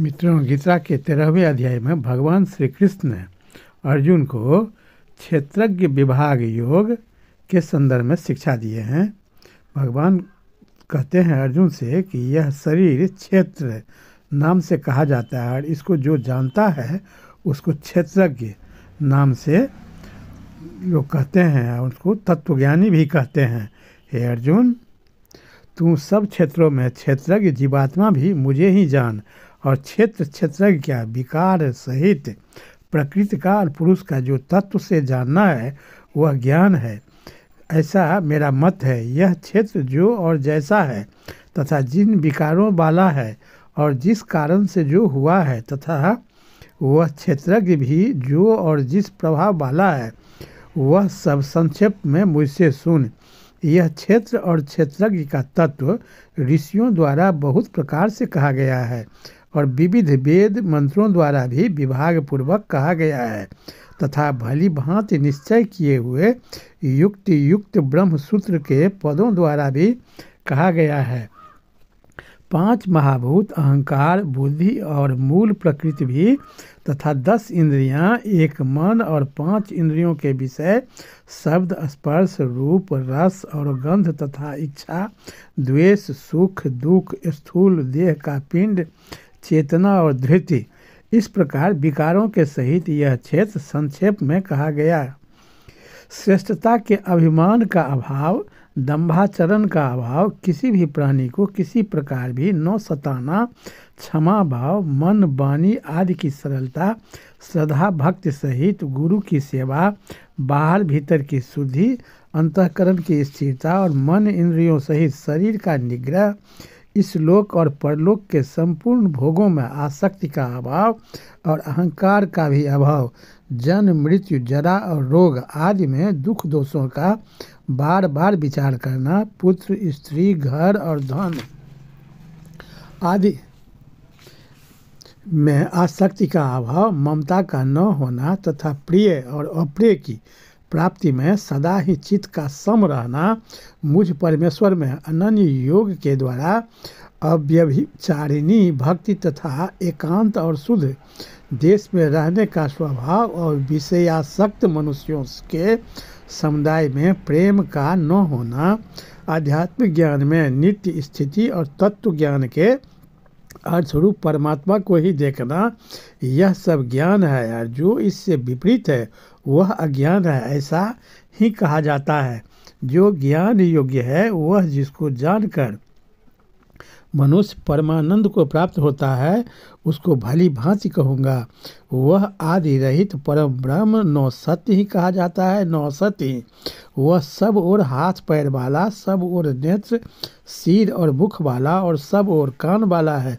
मित्रों, गीता के 13वें अध्याय में भगवान श्री कृष्ण ने अर्जुन को क्षेत्रज्ञ विभाग योग के संदर्भ में शिक्षा दिए हैं। भगवान कहते हैं अर्जुन से कि यह शरीर क्षेत्र नाम से कहा जाता है और इसको जो जानता है उसको क्षेत्रज्ञ नाम से लोग कहते हैं, उसको तत्वज्ञानी भी कहते हैं। हे अर्जुन, तू सब क्षेत्रों में क्षेत्रज्ञ जीवात्मा भी मुझे ही जान, और क्षेत्रज्ञ क्या विकार सहित प्रकृति का और पुरुष का जो तत्व से जानना है वह ज्ञान है। ऐसा मेरा मत है। यह क्षेत्र जो और जैसा है तथा जिन विकारों वाला है और जिस कारण से जो हुआ है तथा वह क्षेत्रज्ञ भी जो और जिस प्रभाव वाला है वह सब संक्षेप में मुझसे सुन। यह क्षेत्र और क्षेत्रज्ञ का तत्व ऋषियों द्वारा बहुत प्रकार से कहा गया है और विविध वेद मंत्रों द्वारा भी विभाग पूर्वक कहा गया है तथा भली भांति निश्चय किए हुए युक्त ब्रह्म सूत्र के पदों द्वारा भी कहा गया है। 5 महाभूत अहंकार, बुद्धि और मूल प्रकृति भी तथा 10 इंद्रियां, 1 मन और 5 इंद्रियों के विषय शब्द, स्पर्श, रूप, रस और गंध तथा इच्छा, द्वेष, सुख, दुख, स्थूल देह का पिंड, चेतना और धृति, इस प्रकार विकारों के सहित यह क्षेत्र संक्षेप में कहा गया। श्रेष्ठता के अभिमान का अभाव, दंभाचरण का अभाव, किसी भी प्राणी को किसी प्रकार भी न सताना, क्षमा भाव, मन वाणी आदि की सरलता, श्रद्धा भक्ति सहित गुरु की सेवा, बाहर भीतर की शुद्धि, अंतःकरण की स्थिरता और मन इंद्रियों सहित शरीर का निग्रह, इस लोक और परलोक के संपूर्ण भोगों में आसक्ति का अभाव और अहंकार का भी अभाव, जन्म मृत्यु जरा और रोग आदि में दुख दोषों का बार बार विचार करना, पुत्र स्त्री घर और धन आदि में आसक्ति का अभाव, ममता का न होना तथा प्रिय और अप्रिय की प्राप्ति में सदा ही चित्त का सम रहना, मुझ परमेश्वर में अनन्य योग के द्वारा अव्यभिचारिणी भक्ति तथा एकांत और शुद्ध देश में रहने का स्वभाव और विषयासक्त मनुष्यों के समुदाय में प्रेम का न होना, आध्यात्मिक ज्ञान में नित्य स्थिति और तत्व ज्ञान के अर्थस्वरूप परमात्मा को ही देखना, यह सब ज्ञान है और जो इससे विपरीत है वह अज्ञान है, ऐसा ही कहा जाता है। जो ज्ञान योग्य है वह जिसको जानकर मनुष्य परमानंद को प्राप्त होता है उसको भली भांति कहूँगा। वह आदि रहित परम ब्रह्म नौ सत्य ही कहा जाता है। नौ सत्य वह सब और हाथ पैर वाला, सब और नेत्र, सिर और मुख वाला और सब और कान वाला है,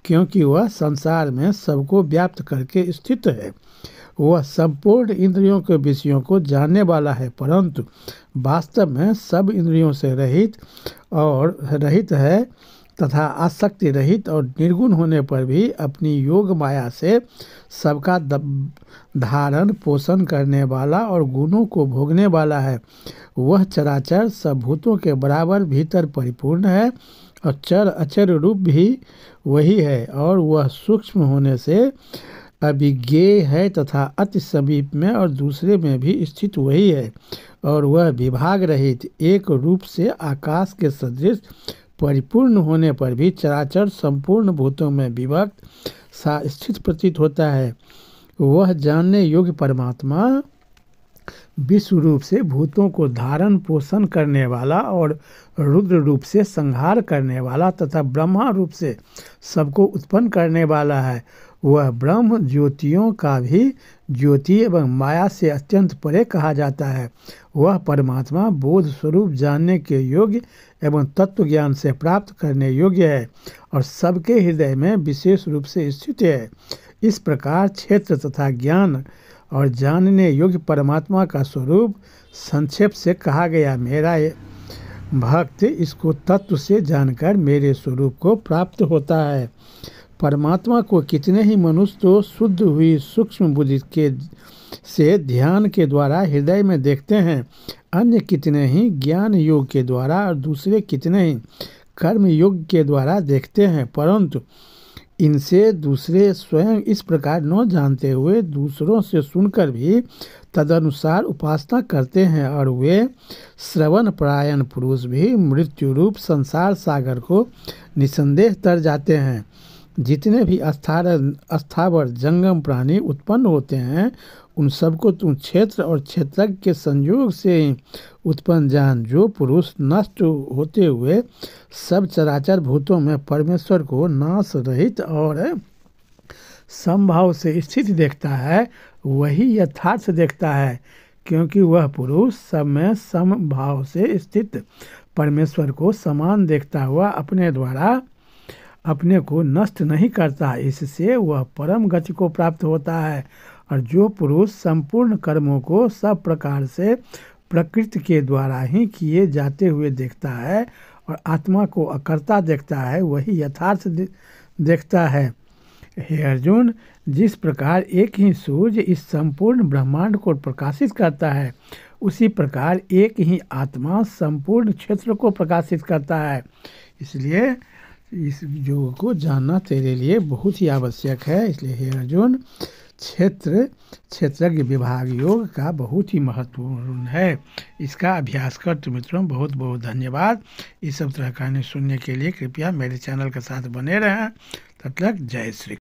क्योंकि वह संसार में सबको व्याप्त करके स्थित है। वह संपूर्ण इंद्रियों के विषयों को जानने वाला है, परंतु वास्तव में सब इंद्रियों से रहित है तथा आसक्ति रहित और निर्गुण होने पर भी अपनी योग माया से सबका धारण पोषण करने वाला और गुणों को भोगने वाला है। वह चराचर सब भूतों के बराबर भीतर परिपूर्ण है और चर अचर रूप भी वही है, और वह सूक्ष्म होने से अभिज्ञेय है तथा अति समीप में और दूसरे में भी स्थित वही है, और वह विभाग रहित एक रूप से आकाश के सदृश परिपूर्ण होने पर भी चराचर संपूर्ण भूतों में विभक्त सा स्थित प्रतीत होता है। वह जानने योग्य परमात्मा विश्व रूप से भूतों को धारण पोषण करने वाला और रुद्र रूप से संहार करने वाला तथा ब्रह्मा रूप से सबको उत्पन्न करने वाला है। वह ब्रह्म ज्योतियों का भी ज्योति एवं माया से अत्यंत परे कहा जाता है। वह परमात्मा बोध स्वरूप जानने के योग्य एवं तत्व ज्ञान से प्राप्त करने योग्य है और सबके हृदय में विशेष रूप से स्थित है। इस प्रकार क्षेत्र तथा ज्ञान और जानने योग्य परमात्मा का स्वरूप संक्षेप से कहा गया। मेरा भक्त इसको तत्व से जानकर मेरे स्वरूप को प्राप्त होता है। परमात्मा को कितने ही मनुष्य तो शुद्ध हुई सूक्ष्म बुद्धि के से ध्यान के द्वारा हृदय में देखते हैं, अन्य कितने ही ज्ञान योग के द्वारा और दूसरे कितने ही कर्म योग के द्वारा देखते हैं, परंतु इनसे दूसरे स्वयं इस प्रकार न जानते हुए दूसरों से सुनकर भी तदनुसार उपासना करते हैं, और वे श्रवण परायण पुरुष भी मृत्यु रूप संसार सागर को निसंदेह तर जाते हैं। जितने भी अस्थावर जंगम प्राणी उत्पन्न होते हैं, उन सबको तुम क्षेत्र और क्षेत्रज्ञ के संयोग से ही उत्पन्न जान। जो पुरुष नष्ट होते हुए सब चराचर भूतों में परमेश्वर को नाश रहित और समभाव से स्थित देखता है, वही यथार्थ देखता है, क्योंकि वह पुरुष सब में समभाव से स्थित परमेश्वर को समान देखता हुआ अपने द्वारा अपने को नष्ट नहीं करता। इससे वह परम गति को प्राप्त होता है। और जो पुरुष संपूर्ण कर्मों को सब प्रकार से प्रकृति के द्वारा ही किए जाते हुए देखता है और आत्मा को अकर्ता देखता है, वही यथार्थ देखता है। हे अर्जुन, जिस प्रकार एक ही सूर्य इस संपूर्ण ब्रह्मांड को प्रकाशित करता है, उसी प्रकार एक ही आत्मा संपूर्ण क्षेत्र को प्रकाशित करता है। इसलिए इस योग को जानना तेरे लिए बहुत ही आवश्यक है। इसलिए हे अर्जुन, क्षेत्रज्ञ विभाग योग का बहुत ही महत्वपूर्ण है। इसका अभ्यास कर। तो मित्रों, बहुत बहुत धन्यवाद। इस सब तरह कहानी सुनने के लिए कृपया मेरे चैनल के साथ बने रहें। तब तक जय श्री